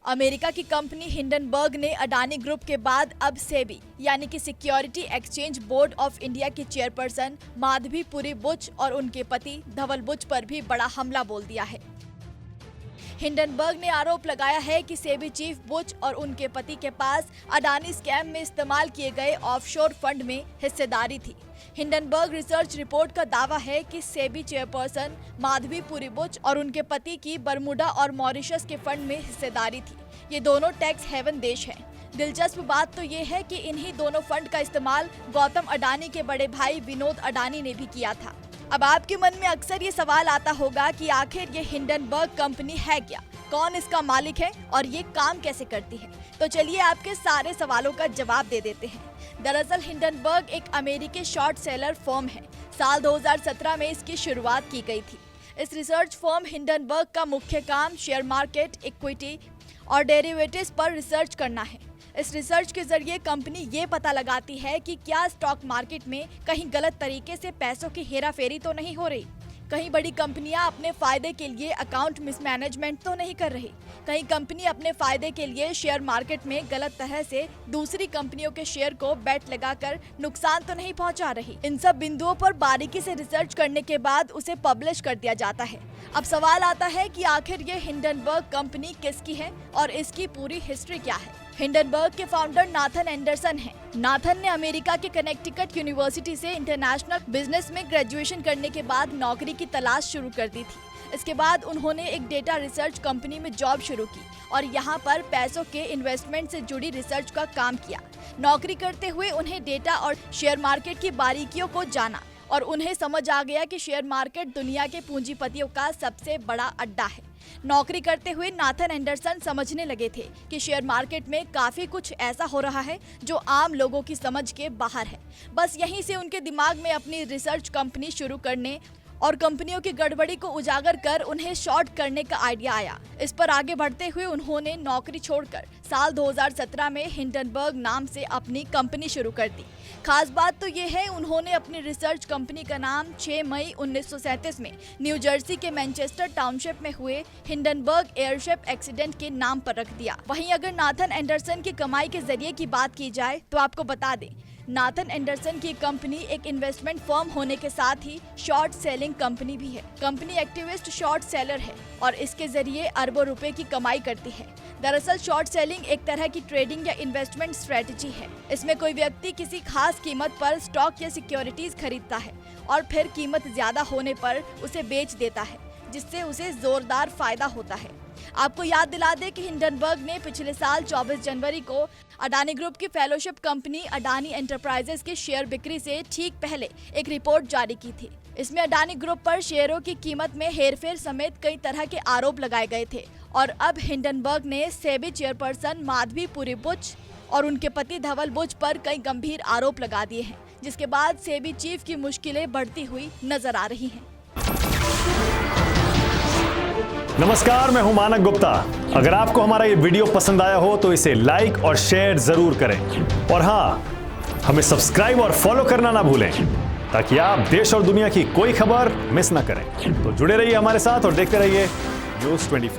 America की company Hindenburg ने Adani group के बाद अब सेबी यानी कि security exchange board of India की चेयरपर्सन माधवी पुरी बुच और उनके पति धवल बुच पर भी बड़ा हमला बोल दिया है। हिंडनबर्ग ने आरोप लगाया है कि सेबी चीफ बुच और उनके पति के पास अडानी स्कैम में इस्तेमाल किए गए ऑफशोर फंड में हिस्सेदारी थी। हिंडनबर्ग रिसर्च रिपोर्ट का दावा है कि सेबी चेयरपर्सन माधवी पुरी बुच और उनके पति की बरमूडा और मॉरिशस के फंड में हिस्सेदारी थी। ये दोनों टैक्स हेवन देश हैं। दिलचस्प बात तो ये है कि इन्हीं दोनों फंड का इस्तेमाल गौतम अडानी के बड़े भाई विनोद अडानी ने भी किया था। अब आपके मन में अक्सर ये सवाल आता होगा कि आखिर ये हिंडनबर्ग कंपनी है क्या, कौन इसका मालिक है और ये काम कैसे करती है। तो चलिए आपके सारे सवालों का जवाब दे देते हैं। दरअसल हिंडनबर्ग एक अमेरिकी शॉर्ट सेलर फर्म है। साल 2017 में इसकी शुरुआत की गई थी। इस रिसर्च फर्म हिंडनबर्ग का मुख्य काम शेयर मार्केट, इक्विटी और डेरिवेटिव्स पर रिसर्च करना है। इस रिसर्च के जरिए कंपनी ये पता लगाती है कि क्या स्टॉक मार्केट में कहीं गलत तरीके से पैसों की हेराफेरी तो नहीं हो रही, कहीं बड़ी कंपनियां अपने फायदे के लिए अकाउंट मिसमैनेजमेंट तो नहीं कर रही, कहीं कंपनी अपने फायदे के लिए शेयर मार्केट में गलत तरह से दूसरी कंपनियों के शेयर को बेट लगाकर नुकसान तो नहीं पहुंचा रही। इन सब बिंदुओं पर बारीकी से रिसर्च करने के बाद उसे पब्लिश कर दिया जाता है। अब सवाल आता है कि आखिर ये हिंडनबर्ग कंपनी किसकी है और इसकी पूरी हिस्ट्री क्या है। हिंडनबर्ग के फाउंडर नाथन एंडरसन हैं। नाथन ने अमेरिका के कनेक्टिकट यूनिवर्सिटी से इंटरनेशनल बिजनेस में ग्रेजुएशन करने के बाद नौकरी की तलाश शुरू कर दी थी। इसके बाद उन्होंने एक डेटा रिसर्च कंपनी में जॉब शुरू की और यहाँ पर पैसों के इन्वेस्टमेंट से जुड़ी रिसर्च का काम किया। नौकरी करते हुए उन्हें डेटा और शेयर मार्केट की बारीकियों को जाना और उन्हें समझ आ गया कि शेयर मार्केट दुनिया के पूंजीपतियों का सबसे बड़ा अड्डा है। नौकरी करते हुए नाथन एंडरसन समझने लगे थे कि शेयर मार्केट में काफी कुछ ऐसा हो रहा है जो आम लोगों की समझ के बाहर है। बस यहीं से उनके दिमाग में अपनी रिसर्च कंपनी शुरू करने और कंपनियों की गड़बड़ी को उजागर कर उन्हें शॉर्ट करने का आइडिया आया। इस पर आगे बढ़ते हुए उन्होंने नौकरी छोड़कर साल 2017 में हिंडनबर्ग नाम से अपनी कंपनी शुरू कर दी। खास बात तो ये है, उन्होंने अपनी रिसर्च कंपनी का नाम 6 मई 1937 में न्यू जर्सी के मैनचेस्टर टाउनशिप में हुए हिंडनबर्ग एयरशिप एक्सीडेंट के नाम पर रख दिया। वहीं अगर नाथन एंडरसन की कमाई के जरिए की बात की जाए तो आपको बता दें, नाथन एंडरसन की कंपनी एक इन्वेस्टमेंट फर्म होने के साथ ही शॉर्ट सेलिंग कंपनी भी है। कंपनी एक्टिविस्ट शॉर्ट सेलर है और इसके जरिए अरबों रुपए की कमाई करती है। दरअसल शॉर्ट सेलिंग एक तरह की ट्रेडिंग या इन्वेस्टमेंट स्ट्रेटजी है। इसमें कोई व्यक्ति किसी खास कीमत पर स्टॉक या सिक्योरिटीज खरीदता है और फिर कीमत ज्यादा होने पर उसे बेच देता है, जिससे उसे जोरदार फायदा होता है। आपको याद दिला दें कि हिंडनबर्ग ने पिछले साल 24 जनवरी को अडानी ग्रुप की फेलोशिप कंपनी अडानी एंटरप्राइजेस के शेयर बिक्री से ठीक पहले एक रिपोर्ट जारी की थी। इसमें अडानी ग्रुप पर शेयरों की कीमत में हेरफेर समेत कई तरह के आरोप लगाए गए थे और अब हिंडनबर्ग ने सेबी चेयरपर्सन माधवी पुरी बुच और उनके पति धवल बुच पर कई गंभीर आरोप लगा दिए हैं, जिसके बाद सेबी चीफ की मुश्किलें बढ़ती हुई नजर आ रही हैं। नमस्कार, मैं हूं मानक गुप्ता। अगर आपको हमारा ये वीडियो पसंद आया हो तो इसे लाइक और शेयर जरूर करें और हाँ, हमें सब्सक्राइब और फॉलो करना ना भूलें ताकि आप देश और दुनिया की कोई खबर मिस ना करें। तो जुड़े रहिए हमारे साथ और देखते रहिए न्यूज़ 24।